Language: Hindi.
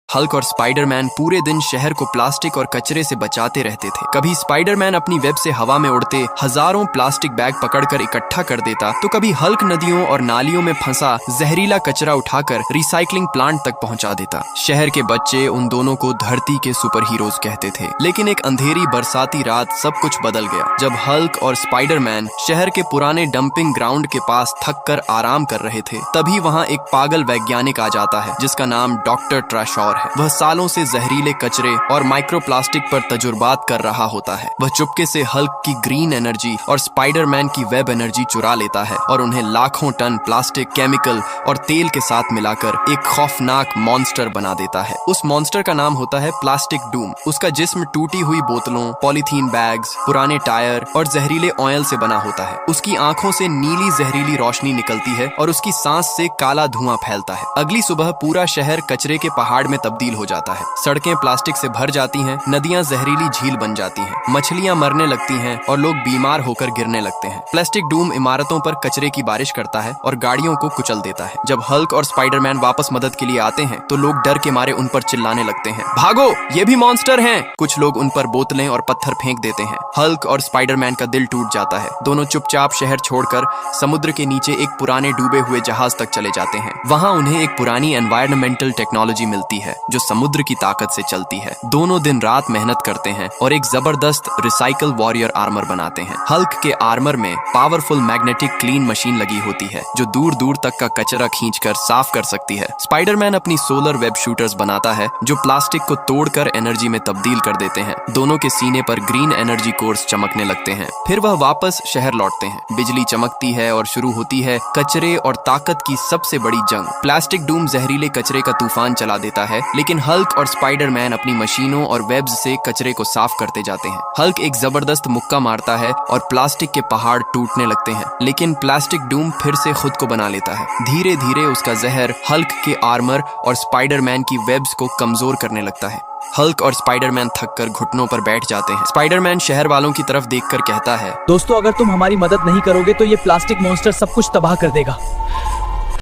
हल्क और स्पाइडरमैन पूरे दिन शहर को प्लास्टिक और कचरे से बचाते रहते थे। कभी स्पाइडरमैन अपनी वेब से हवा में उड़ते हजारों प्लास्टिक बैग पकड़कर इकट्ठा कर देता, तो कभी हल्क नदियों और नालियों में फंसा जहरीला कचरा उठाकर रिसाइकलिंग प्लांट तक पहुंचा देता। शहर के बच्चे उन दोनों को धरती के सुपर हीरोज कहते थे। लेकिन एक अंधेरी बरसाती रात सब कुछ बदल गया। जब हल्क और स्पाइडरमैन शहर के पुराने डंपिंग ग्राउंड के पास थक कर आराम कर रहे थे, तभी वहाँ एक पागल वैज्ञानिक आ जाता है जिसका नाम डॉक्टर ट्रेशौर है। वह सालों से जहरीले कचरे और माइक्रोप्लास्टिक पर तजुर्बात कर रहा होता है। वह चुपके से हल्क की ग्रीन एनर्जी और स्पाइडरमैन की वेब एनर्जी चुरा लेता है और उन्हें लाखों टन प्लास्टिक, केमिकल और तेल के साथ मिलाकर एक खौफनाक मॉन्स्टर बना देता है। उस मॉन्स्टर का नाम होता है प्लास्टिक डूम। उसका जिस्म टूटी हुई बोतलों, पॉलीथीन बैग्स, पुराने टायर और जहरीले ऑयल से बना होता है। उसकी आंखों से नीली जहरीली रोशनी निकलती है और उसकी सांस से काला धुआं फैलता है। अगली सुबह पूरा शहर कचरे के पहाड़ में तब्दील हो जाता है। सड़कें प्लास्टिक से भर जाती हैं, नदियां जहरीली झील बन जाती हैं, मछलियां मरने लगती हैं और लोग बीमार होकर गिरने लगते हैं। प्लास्टिक डूम इमारतों पर कचरे की बारिश करता है और गाड़ियों को कुचल देता है। जब हल्क और स्पाइडरमैन वापस मदद के लिए आते हैं तो लोग डर के मारे उन पर चिल्लाने लगते हैं, भागो, ये भी मॉन्स्टर हैं। कुछ लोग उन पर बोतलें और पत्थर फेंक देते हैं। हल्क और स्पाइडरमैन का दिल टूट जाता है। दोनों चुपचाप शहर छोड़कर समुद्र के नीचे एक पुराने डूबे हुए जहाज तक चले जाते हैं। वहां उन्हें एक पुरानी एनवायरमेंटल टेक्नोलॉजी मिलती है जो समुद्र की ताकत से चलती है। दोनों दिन रात मेहनत करते हैं और एक जबरदस्त रिसाइकल वॉरियर आर्मर बनाते हैं। हल्क के आर्मर में पावरफुल मैग्नेटिक क्लीन मशीन लगी होती है जो दूर दूर तक का कचरा खींचकर साफ कर सकती है। स्पाइडरमैन अपनी सोलर वेब शूटर्स बनाता है जो प्लास्टिक को तोड़कर एनर्जी में तब्दील कर देते हैं। दोनों के सीने पर ग्रीन एनर्जी कोर्स चमकने लगते हैं। फिर वह वापस शहर लौटते हैं। बिजली चमकती है और शुरू होती है कचरे और ताकत की सबसे बड़ी जंग। प्लास्टिक डूम जहरीले कचरे का तूफान चला देता है, लेकिन हल्क और स्पाइडरमैन अपनी मशीनों और वेब्स से कचरे को साफ करते जाते हैं। हल्क एक जबरदस्त मुक्का मारता है और प्लास्टिक के पहाड़ टूटने लगते हैं, लेकिन प्लास्टिक डूम फिर से खुद को बना लेता है। धीरे धीरे उसका जहर हल्क के आर्मर और स्पाइडरमैन की वेब्स को कमजोर करने लगता है। हल्क और स्पाइडरमैन थककर घुटनों पर बैठ जाते हैं। स्पाइडरमैन शहर वालों की तरफ देखकर कहता है, दोस्तों, अगर तुम हमारी मदद नहीं करोगे तो ये प्लास्टिक मॉन्स्टर सब कुछ तबाह कर देगा।